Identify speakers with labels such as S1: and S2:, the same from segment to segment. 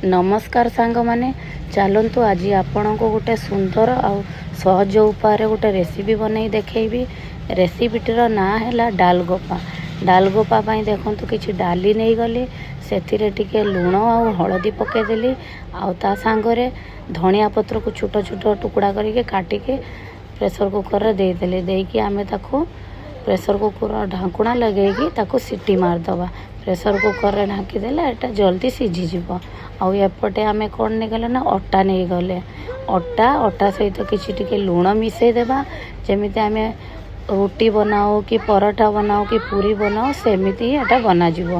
S1: नमस्कार सांग माने चलतु आज आपण को गोटे सुंदर आउ सहज उपाय गोटे रेसिपी बनई देखी। रेसिपीटर ना है डालगोपा। डालगोपा देखु कि डाली नहीं गली से लुण आ हलदी पकईदेली आ सांगरे धनिया पत्र को छोट छोट टुकड़ा करके काटिके प्रेसर कुकर रे देदेली देकी आमे ताको प्रेसर कुकर ढाकुणा लगे ताको सीटी मारदबा। प्रेसर कुकर रे ढाकीदेले एटा जल्दी सीझीज। आउ एपटे आमे कौन नहीं गले ना अटा नहीं गले अटा सहित किसी लुण मिसई देबा। जमीती आमे रोटी बनाओ कि पराठा बनाओ कि पूरी बनाओ सेमिति ही एटा बनाजिवो।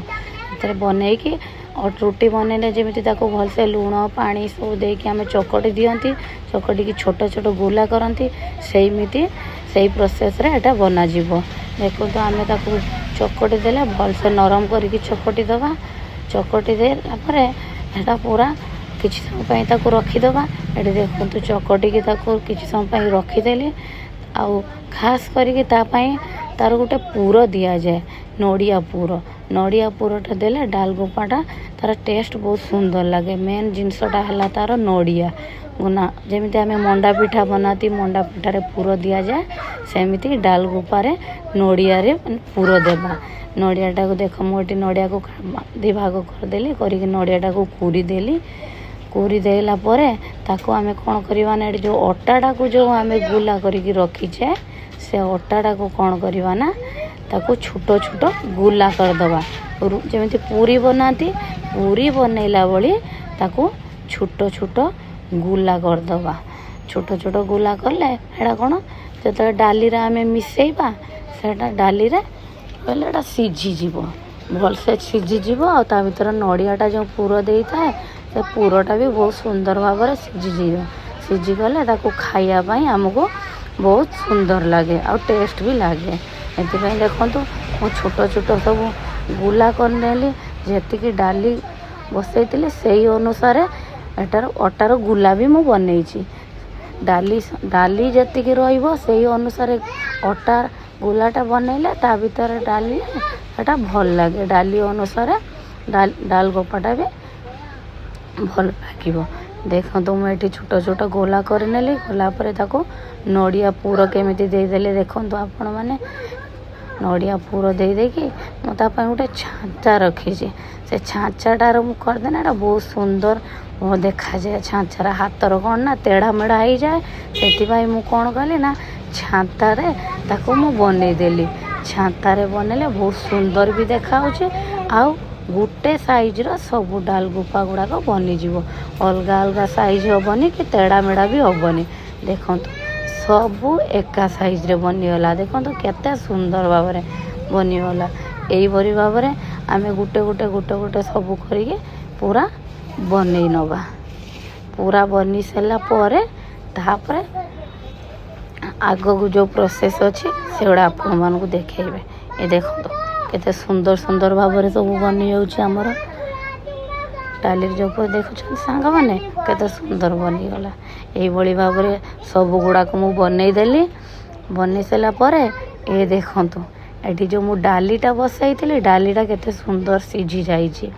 S1: एतरे बनईकी और रोटी बनैले जमीती ताको भलसे लुण पानी सब देकी आमे चकटी दियंती। चकटी की छोट छोट गोला करंती सेमिति सेही प्रोसेस रे एटा बनाजिवो। देखो तो आमे ताको चकटी देले भलसे नरम करके चकटी दबा। चकटी देला परे एटा पूरा किछि समय पई ताको रखिदबा। एटी देखो चकटी की ताको किछि समय पई रखिदेली। आउ खास करके तार गोटे पूर दि जाए नड़िया पूरटा देले डालगोपाटा तार टेस्ट बहुत सुंदर लगे। मेन जिनसटा है तार नड़िया गुना जमीती आम मंडा पिठा बनाती मंडा पिठार पूर दि जाए सेमिति डालगोपारे नड़िया पूर देवा। नड़ियाटा को देख मुझे नड़िया को दी भाग करदेली करके नड़ियाटा को कूरीदेली। कूरी देला परे ताको आमे कौन करवा ना जो अटाटा को जो आमे गुला करके रखीचे से अटाटा को कौन करवा ना ताको छोट छोट गुला करदबा। जमीती पूरी बनाती पूरी बनैला बड़ी ताको छोट छोट गुला करदबा। छोट छोट गुला करले एटा कौन जो डाली रे आमे मिसैबा सेटा डाली रे पहले एटा सीझीज भलसे सीझीज। आ ता भीतर नड़ियाटा जो पूर दे था से पूरटा भी बहुत सुंदर भाव में सीझीगले ताको खाइया आमको बहुत सुंदर लगे आ टेस्ट भी लगे। ये देखो मो छोट छोट सब गुला करनेली जी डाली बसई से अनुसार एटार अटार गुला भी मु बनई। डाली जी रही अनुसार अटा गुलाटा बनैले ता भीतर डाली एटा भल लगे। डाली अनुसार डालगोपाटा भी भल लगे। देखो तो मुझे छोट छोट गोला करनेली गलापर ताको नड़िया पूर केमिति देदेले देखो तो आपण मैंने नड़िया पूर देदेकी मुझे गोटे छाँचा रखी से छाँचाटार करदेना एटा बहुत सुंदर देखा जाए। छाँचार हाथर कौन ना तेढ़ा मेढ़ा हो जाए से मुझे कौन कली ना छाँतारे ताको मु बनईदेली। छाँतारे बनैले बहुत सुंदर भी देखा आउ गोटे साइज्र सब डालगोपा गुड़ाक बनीजिव। अलग अलग साइज हेनी कि तेढ़ा मेढ़ा भी हेनी। देखो सब एका साइज्रे बनीगला। देखो केते सुंदर भाव में बनीगला। यहीपरी भाव में आम गोटे गोटे गोटे गोटे सब करके पूरा बनई नवा। पूरा बनी सारा पर आग को जो प्रोसेस अच्छी से आपण मानक देखेबे। ये देखो केते सुंदर सुंदर भाव में सब बनी जामर डाली जो देखुं सांग मैंने केते सुंदर बनीगला। यही भाव में सब गुड़ाक मु बनईदेली। बनी सारापर ये देखु ये जो मु डालीटा बसई डालीटा केते सुंदर सीझी जाइए।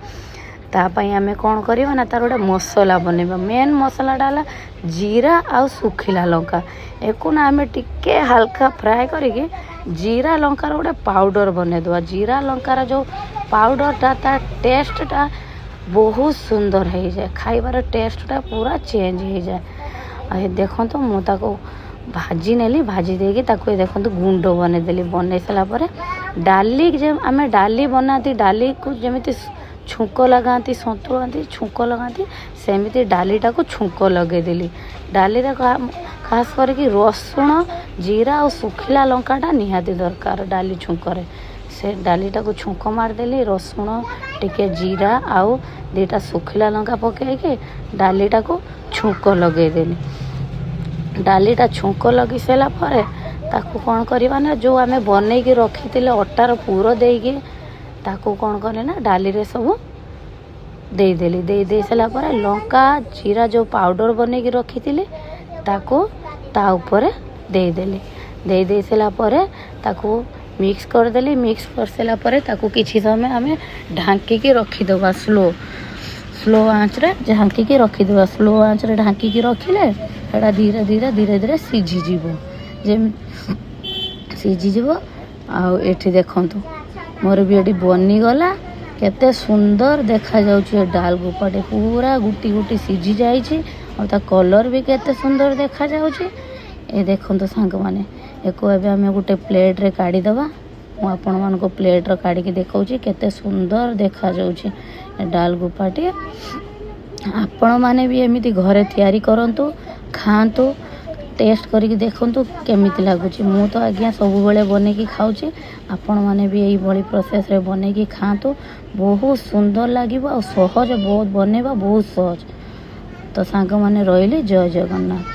S1: तापाई आमे कौन करवा ना तार गोटे मसला बनैबा। मेन मसला डाला जीरा आ सुखिला लंका एको ना आमे टिके हल्का फ्राए करके जीरा लंकार गोटे पाउडर बनईदवा। जीरा लंकार जो पाउडरटा तार टेस्टटा बहुत सुंदर हो जाए। खाइबार टेस्टटा पूरा चेंज हो जाए। देखो तो मुझे भाजी नेली भाजी देगी ताको देखो गुंड बनईदेली। बनई सारापर डाली जब आम डाली बनाती डाली को जमीती छुंक लगाती सतुआती छुंक लगाती सेमिति डालीटा को छुंक लगेदेली। डाली खास करके रसुण जीरा और सुखिला लंकाटा निहाती दरकार डाली छुंकरे। से डालीटा को छुंक मारदेली रसुण टिके जीरा आउ दीटा सुखिला लंका पकईके डालीटा को छुंक लगेदेली। डालीटा छुंक लगी सारा पर ताको कौन करवा ना जो आमे बनईकी रखी अटार पूर देगी ताको कौन कले ना डाली रे सब देदेली। दे सारा पर लंका जीरा जो पाउडर बनईकी रखी ताको ता ऊपर देदेली। दे सारा पर ताको मिक्स करदेली। मिक्स कर सारा पर ताको किछि समय आमे ढांकी के रखीदबा ସ୍ଲୋ ଆଞ୍ଚରେ ଢାଙ୍କିକି ରଖିଦେବା। ସ୍ଲୋ ଆଞ୍ଚରେ ଢାଙ୍କିକି ରଖିଲେ ସେଇଟା ଧୀରେ ଧୀରେ ଧୀରେ ଧୀରେ ସିଝିଯିବ। ଯେମିତି ସିଝିଯିବ। ଆଉ ଏଠି ଦେଖନ୍ତୁ ମୋର ବି ଏଠି ବନିଗଲା। କେତେ ସୁନ୍ଦର ଦେଖାଯାଉଛି ଏ ଡାଲଗୋପାଟି। ପୁରା ଗୁଟି ଗୁଟି ସିଝି ଯାଇଛି ଆଉ ତା କଲର୍ ବି କେତେ ସୁନ୍ଦର ଦେଖାଯାଉଛି। ଏ ଦେଖନ୍ତୁ ସାଙ୍ଗମାନେ, ୟାକୁ ଏବେ ଆମେ ଗୋଟେ ପ୍ଲେଟ୍ରେ କାଢ଼ିଦେବା। ମୁଁ ଆପଣମାନଙ୍କୁ ପ୍ଲେଟ୍ରେ କାଢ଼ିକି ଦେଖାଉଛି କେତେ ସୁନ୍ଦର ଦେଖାଯାଉଛି ଏ ଡାଲଗୋପାଟି। ଆପଣମାନେ ବି ଏମିତି ଘରେ ତିଆରି କରନ୍ତୁ, ଖାଆନ୍ତୁ, ଟେଷ୍ଟ କରିକି ଦେଖନ୍ତୁ କେମିତି ଲାଗୁଛି। ମୁଁ ତ ଆଜ୍ଞା ସବୁବେଳେ ବନେଇକି ଖାଉଛି। ଆପଣମାନେ ବି ଏଇଭଳି ପ୍ରୋସେସ୍ରେ ବନେଇକି ଖାଆନ୍ତୁ। ବହୁତ ସୁନ୍ଦର ଲାଗିବ ଆଉ ସହଜ, ବହୁତ ବନେଇବା ବହୁତ ସହଜ। ତ ସାଙ୍ଗମାନେ ରହିଲି, ଜୟ ଜଗନ୍ନାଥ।